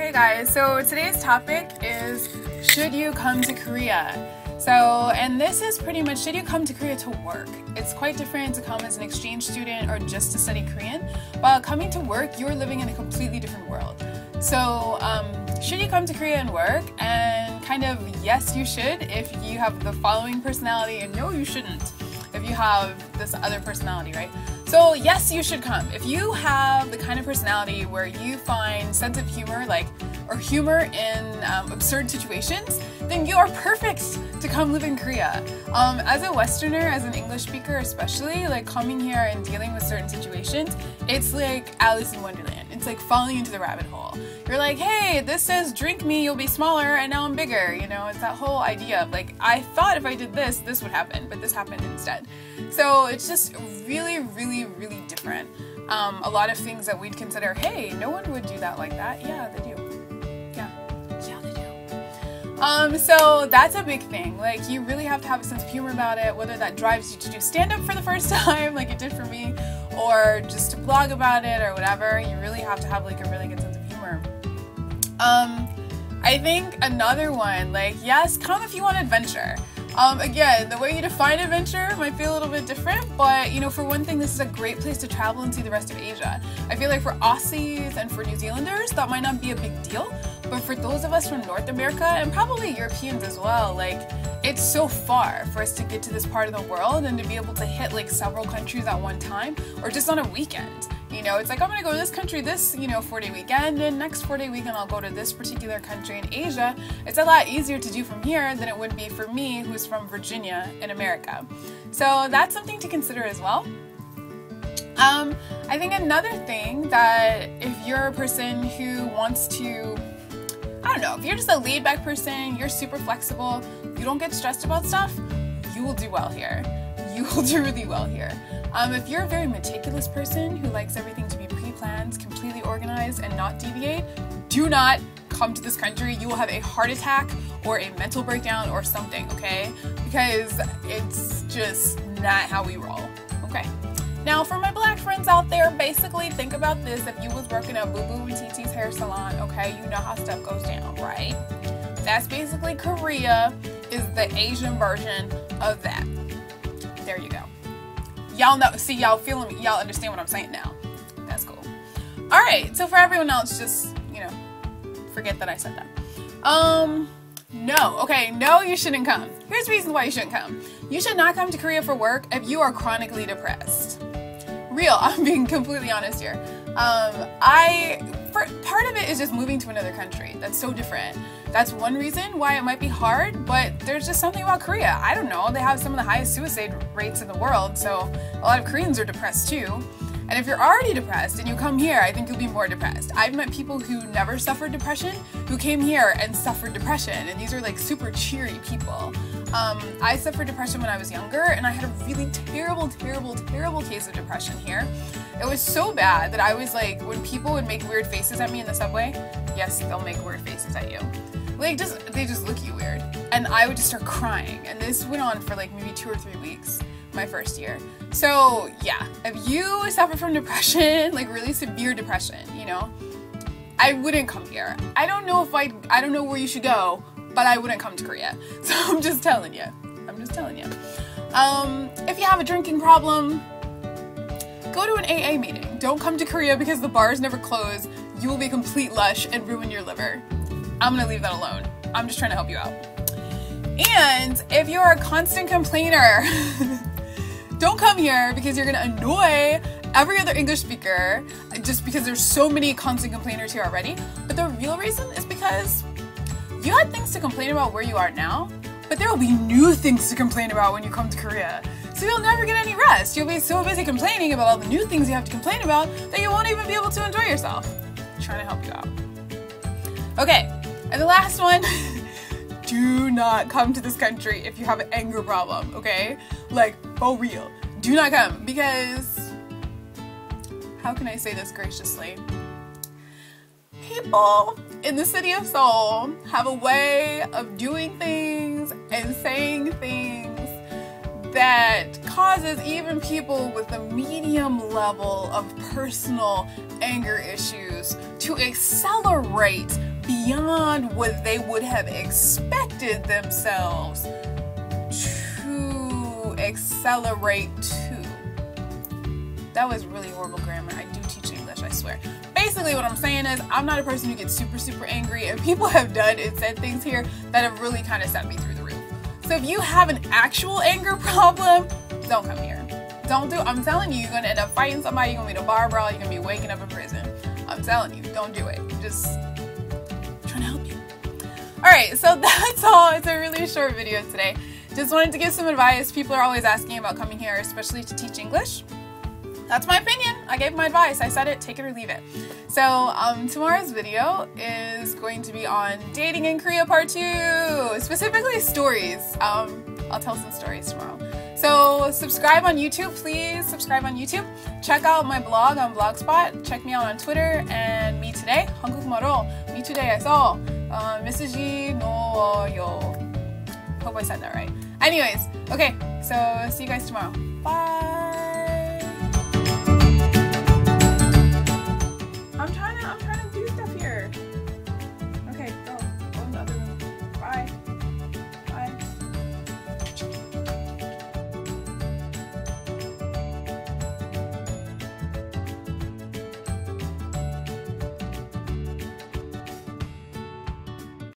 Hey guys, so today's topic is should you come to Korea? And this is pretty much should you come to Korea to work? It's quite different to come as an exchange student or just to study Korean. While coming to work, you're living in a completely different world. So should you come to Korea and work? And kind of yes, you should if you have the following personality, and no, you shouldn't if you have this other personality, right? So yes, you should come. If you have the kind of personality where you find sense of humor, or humor in absurd situations, then you are perfect to come live in Korea. As a Westerner, as an English speaker especially, coming here and dealing with certain situations, it's like Alice in Wonderland. It's like falling into the rabbit hole. You're like, hey, this says drink me, you'll be smaller, and now I'm bigger. You know, it's that whole idea of I thought if I did this, this would happen, but this happened instead. So it's just really, really, really different. A lot of things that we'd consider, hey, no one would do that like that. Yeah, they do. Yeah, they do. So that's a big thing. You really have to have a sense of humor about it, whether that drives you to do stand-up for the first time, like it did for me, or just to blog about it or whatever. You really have to have a really good sense of humor. I think another one, yes, come if you want adventure. Again, the way you define adventure might be a little bit different, but for one thing, this is a great place to travel and see the rest of Asia. I feel like for Aussies and for New Zealanders, that might not be a big deal, but for those of us from North America, and probably Europeans as well, it's so far for us to get to this part of the world and to be able to hit several countries at one time, or just on a weekend. It's I'm gonna go to this country this, 4-day weekend, and next 4-day weekend I'll go to this particular country in Asia. It's a lot easier to do from here than it would be for me, who's from Virginia in America. So that's something to consider as well. I think another thing that if you're a person who wants to, I don't know, if you're just a laid-back person, you're super flexible, you don't get stressed about stuff, you will do well here. You will do really well here. If you're a very meticulous person who likes everything to be pre-planned, completely organized, and not deviate, do not come to this country. You will have a heart attack or a mental breakdown or something, okay? Because it's just not how we roll, okay? Now, for my black friends out there, basically think about this. If you was working at Boo Boo and TT's hair salon, okay, you know how stuff goes down, right? That's basically Korea is the Asian version of that. There you go. Y'all know, see, y'all feeling me, y'all understand what I'm saying now. That's cool. Alright, so for everyone else, just, forget that I said that. No, you shouldn't come. Here's the reason why you shouldn't come. You should not come to Korea for work if you are chronically depressed. I'm being completely honest here. Part of it is just moving to another country. That's so different. That's one reason why it might be hard, but there's just something about Korea. I don't know, they have some of the highest suicide rates in the world, so a lot of Koreans are depressed too. And if you're already depressed and you come here, I think you'll be more depressed. I've met people who never suffered depression who came here and suffered depression, and these are super cheery people. I suffered depression when I was younger, and I had a really terrible, terrible, terrible case of depression here. It was so bad that I was when people would make weird faces at me in the subway, yes, they'll make weird faces at you. They just look at you weird. And I would just start crying, and this went on for maybe 2 or 3 weeks. My first year. So yeah, if you suffer from depression, really severe depression, I wouldn't come here. I don't know where you should go, but I wouldn't come to Korea. So I'm just telling you. If you have a drinking problem, go to an AA meeting. Don't come to Korea because the bars never close. You will be a complete lush and ruin your liver. I'm gonna leave that alone. I'm just trying to help you out. And if you're a constant complainer, don't come here because you're gonna annoy every other English speaker just because there's so many constant complainers here already. But the real reason is because you had things to complain about where you are now, but there will be new things to complain about when you come to Korea. So you'll never get any rest. You'll be so busy complaining about all the new things you have to complain about that you won't even be able to enjoy yourself. I'm trying to help you out. Okay, and the last one. Do not come to this country if you have an anger problem, okay? For real. Do not come, because, how can I say this graciously? People in the city of Seoul have a way of doing things and saying things that causes even people with a medium level of personal anger issues to accelerate beyond what they would have expected themselves to accelerate to. That was really horrible grammar. I do teach English, I swear. Basically what I'm saying is I'm not a person who gets super angry, and people have done and said things here that have really kind of sent me through the roof. So if you have an actual anger problem, don't come here. Don't do it. I'm telling you, you're going to end up fighting somebody, you're going to be in a bar brawl, you're going to be waking up in prison. I'm telling you, don't do it. Just trying to help you. Alright, so that's all. It's a really short video today. Just wanted to give some advice. People are always asking about coming here, especially to teach English. That's my opinion. I gave my advice. I said it, take it or leave it. So tomorrow's video is going to be on dating in Korea part 2, specifically stories. I'll tell some stories tomorrow. So subscribe on YouTube, please subscribe on YouTube. Check out my blog on Blogspot. Check me out on Twitter and me today. 한국말로 me today에서 메시지 넣어요. Hope I said that right. Anyways, okay, so see you guys tomorrow. Bye.